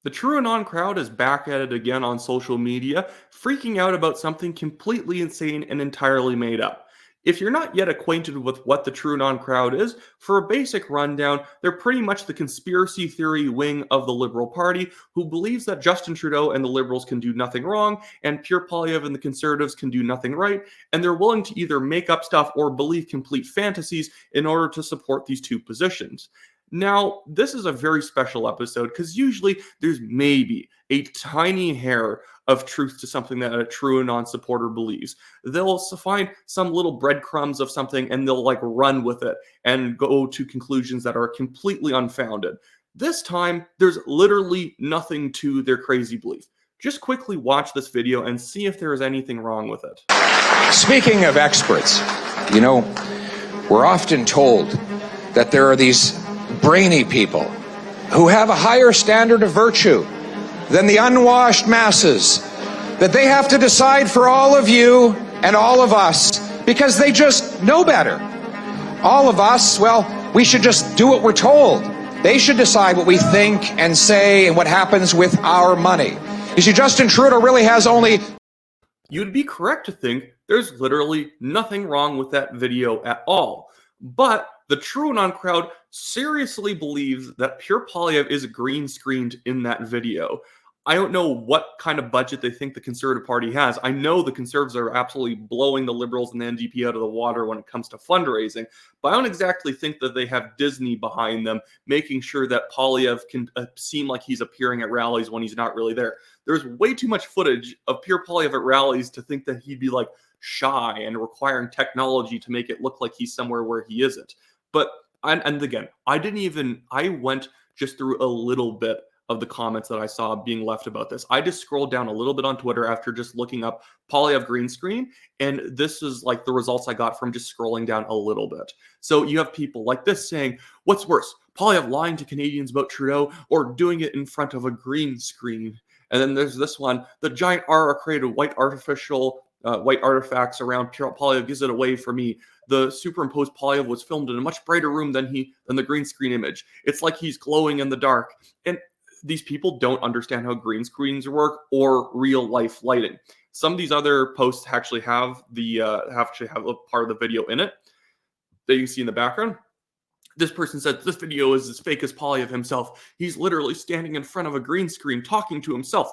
The TrueAnon crowd is back at it again on social media, freaking out about something completely insane and entirely made up. If you're not yet acquainted with what the TrueAnon crowd is, for a basic rundown, they're pretty much the conspiracy theory wing of the Liberal Party who believes that Justin Trudeau and the Liberals can do nothing wrong, and Pierre Poilievre and the Conservatives can do nothing right, and they're willing to either make up stuff or believe complete fantasies in order to support these two positions. Now, this is a very special episode because usually there's maybe a tiny hair of truth to something that a TrueAnon supporter believes. They'll find some little breadcrumbs of something and they'll run with it and go to conclusions that are completely unfounded. This time, there's literally nothing to their crazy belief. Just quickly watch this video and see if there is anything wrong with it. Speaking of experts, we're often told that there are these brainy people who have a higher standard of virtue than the unwashed masses, that they have to decide for all of you and all of us because they just know better. All of us, well, we should just do what we're told. They should decide what we think and say and what happens with our money. You see, Justin Trudeau really has only... You'd be correct to think there's literally nothing wrong with that video at all. But the TrueAnon crowd seriously believes that Pierre Poilievre is green screened in that video. I don't know what kind of budget they think the Conservative Party has. I know the Conservatives are absolutely blowing the Liberals and the NDP out of the water when it comes to fundraising, but I don't exactly think that they have Disney behind them, making sure that Poilievre can seem like he's appearing at rallies when he's not really there. There's way too much footage of Pierre Poilievre at rallies to think that he'd be shy and requiring technology to make it look like he's somewhere where he isn't. But, and again, I went just through a little bit of the comments that I saw being left about this. I just scrolled down a little bit on Twitter after just looking up Poilievre green screen, and this is the results I got from just scrolling down a little bit. So you have people like this saying, what's worse, Poilievre lying to Canadians about Trudeau or doing it in front of a green screen? And then there's this one, the giant Aura created white artifacts around Poilievre gives it away for me. The superimposed Poilievre was filmed in a much brighter room than the green screen image. It's like he's glowing in the dark. And these people don't understand how green screens work or real life lighting. Some of these other posts actually have a part of the video in it that you can see in the background. This person said this video is as fake as Poilievre himself. He's literally standing in front of a green screen talking to himself.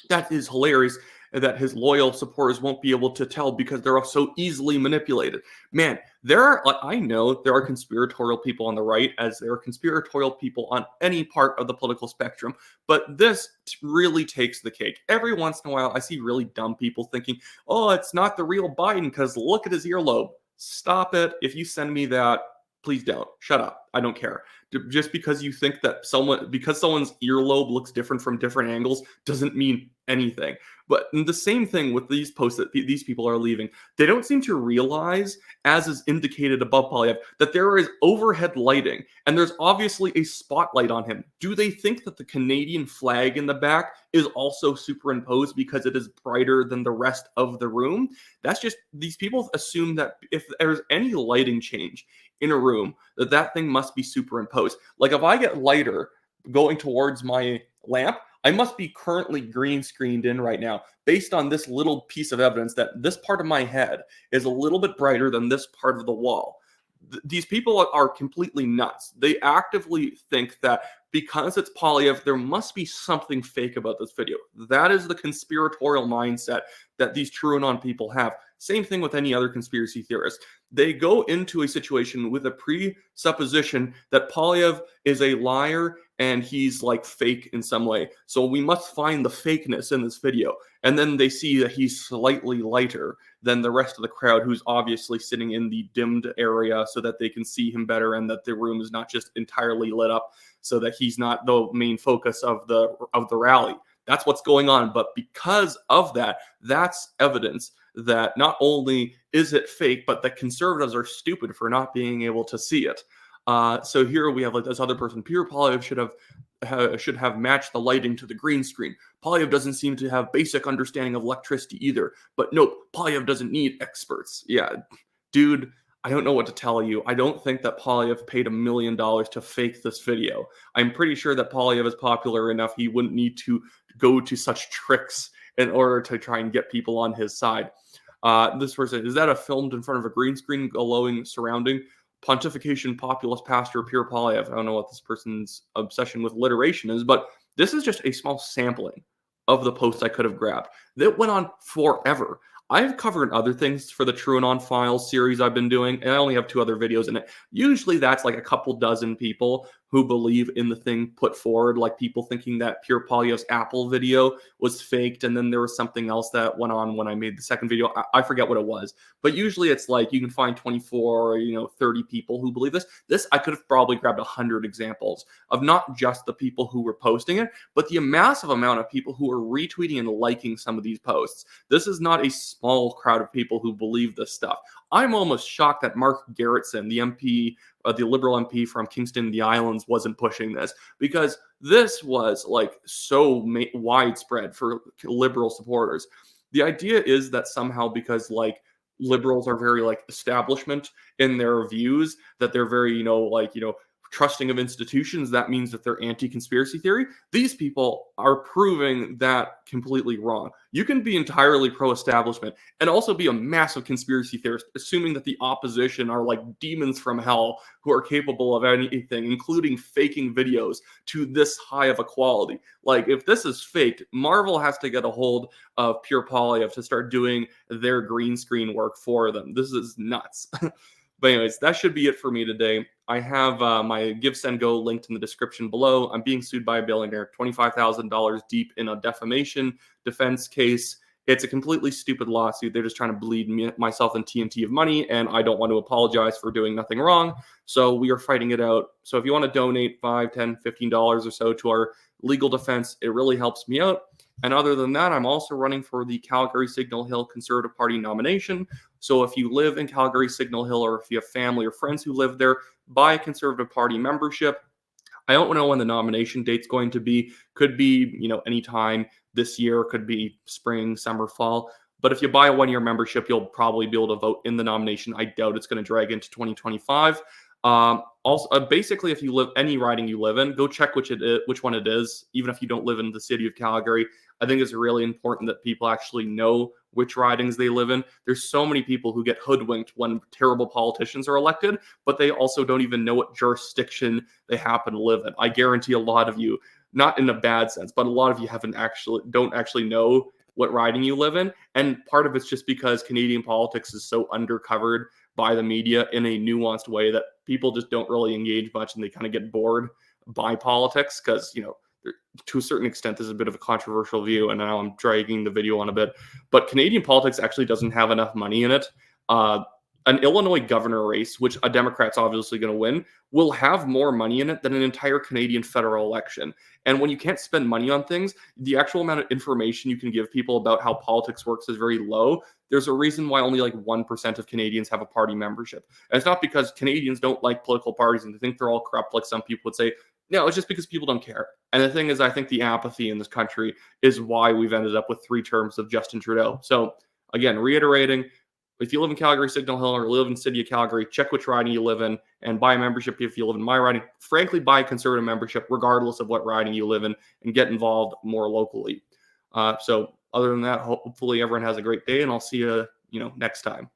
That is hilarious that his loyal supporters won't be able to tell because they're so easily manipulated. Man, I know there are conspiratorial people on the right as there are conspiratorial people on any part of the political spectrum, but this really takes the cake. Every once in a while, I see really dumb people thinking, oh, it's not the real Biden because look at his earlobe. Stop it. If you send me that, please don't. Shut up. I don't care. Just because you think that someone's earlobe looks different from different angles doesn't mean anything. But the same thing with these posts that these people are leaving. They don't seem to realize, as is indicated above Poilievre, that there is overhead lighting and there's obviously a spotlight on him. Do they think that the Canadian flag in the back is also superimposed because it is brighter than the rest of the room? That's just, these people assume that if there's any lighting change in a room, that thing must be superimposed. Like if I get lighter going towards my lamp, I must be currently green screened in right now based on this little piece of evidence that this part of my head is a little bit brighter than this part of the wall. These people are completely nuts. They actively think that because it's Poilievre, there must be something fake about this video. That is the conspiratorial mindset that these TrueAnon people have. Same thing with any other conspiracy theorist. They go into a situation with a presupposition that Poilievre is a liar and he's fake in some way. So we must find the fakeness in this video. And then they see that he's slightly lighter than the rest of the crowd, who's obviously sitting in the dimmed area so that they can see him better and that the room is not just entirely lit up so that he's not the main focus of the rally. That's what's going on. But because of that, that's evidence that not only is it fake, but that conservatives are stupid for not being able to see it. So here we have this other person. Pierre Poilievre should have matched the lighting to the green screen. Poilievre doesn't seem to have basic understanding of electricity either. But nope, Poilievre doesn't need experts. Yeah, dude, I don't know what to tell you. I don't think that Poilievre paid $1 million to fake this video. I'm pretty sure that Poilievre is popular enough he wouldn't need to go to such tricks in order to try and get people on his side. This person, is that a filmed in front of a green screen glowing surrounding pontification populist pastor Pierre Poilievre? I don't know what this person's obsession with alliteration is, but this is just a small sampling of the posts I could have grabbed. That went on forever. I've covered other things for the TrueAnon Files series I've been doing, and I only have 2 other videos in it. Usually that's like a couple dozen people who believe in the thing put forward, like people thinking that Pierre Poilievre's Apple video was faked, and then there was something else that went on when I made the second video. I forget what it was. But usually it's like you can find 24 or 30 people who believe this. This, I could have probably grabbed 100 examples of not just the people who were posting it, but the massive amount of people who are retweeting and liking some of these posts. This is not a small crowd of people who believe this stuff. I'm almost shocked that Mark Garrettson, the MP, the Liberal MP from Kingston, the Islands, wasn't pushing this, because this was like so widespread for Liberal supporters. The idea is that somehow, because like Liberals are very like establishment in their views, that they're very trusting of institutions, that means that they're anti-conspiracy theory. These people are proving that completely wrong. You can be entirely pro-establishment and also be a massive conspiracy theorist, assuming that the opposition are like demons from hell who are capable of anything, including faking videos to this high of a quality. Like, if this is faked, Marvel has to get a hold of Pierre Poilievre to start doing their green screen work for them. This is nuts. But anyways, that should be it for me today. I have my Give, Send, Go linked in the description below. I'm being sued by a billionaire, $25,000 deep in a defamation defense case. It's a completely stupid lawsuit. They're just trying to bleed myself and TNT of money, and I don't want to apologize for doing nothing wrong. So we are fighting it out. So if you want to donate $5, $10, $15 or so to our legal defense, it really helps me out. And other than that, I'm also running for the Calgary Signal Hill Conservative Party nomination. So if you live in Calgary Signal Hill, or if you have family or friends who live there, buy a Conservative Party membership. I don't know when the nomination date's going to be. Could be, anytime this year. Could be spring, summer, fall. But if you buy a 1-year membership, you'll probably be able to vote in the nomination. I doubt it's going to drag into 2025. Basically, if you live any riding you live in, go check which one it is. Even if you don't live in the city of Calgary, I think it's really important that people actually know which ridings they live in. There's so many people who get hoodwinked when terrible politicians are elected, but they also don't even know what jurisdiction they happen to live in. I guarantee a lot of you, not in a bad sense, but a lot of you don't actually know what riding you live in. And part of it's just because Canadian politics is so undercovered by the media in a nuanced way that people just don't really engage much, and they kind of get bored by politics because, to a certain extent, this is a bit of a controversial view, and now I'm dragging the video on a bit. But Canadian politics actually doesn't have enough money in it. An Illinois governor race, which a Democrat's obviously going to win, will have more money in it than an entire Canadian federal election. And when you can't spend money on things, the actual amount of information you can give people about how politics works is very low. There's a reason why only like 1% of Canadians have a party membership. And it's not because Canadians don't like political parties and they think they're all corrupt, like some people would say. No, it's just because people don't care. And the thing is, I think the apathy in this country is why we've ended up with 3 terms of Justin Trudeau. So again, reiterating, if you live in Calgary Signal Hill or live in the city of Calgary, check which riding you live in and buy a membership if you live in my riding. Frankly, buy a Conservative membership regardless of what riding you live in, and get involved more locally. So other than that, hopefully everyone has a great day, and I'll see you, next time.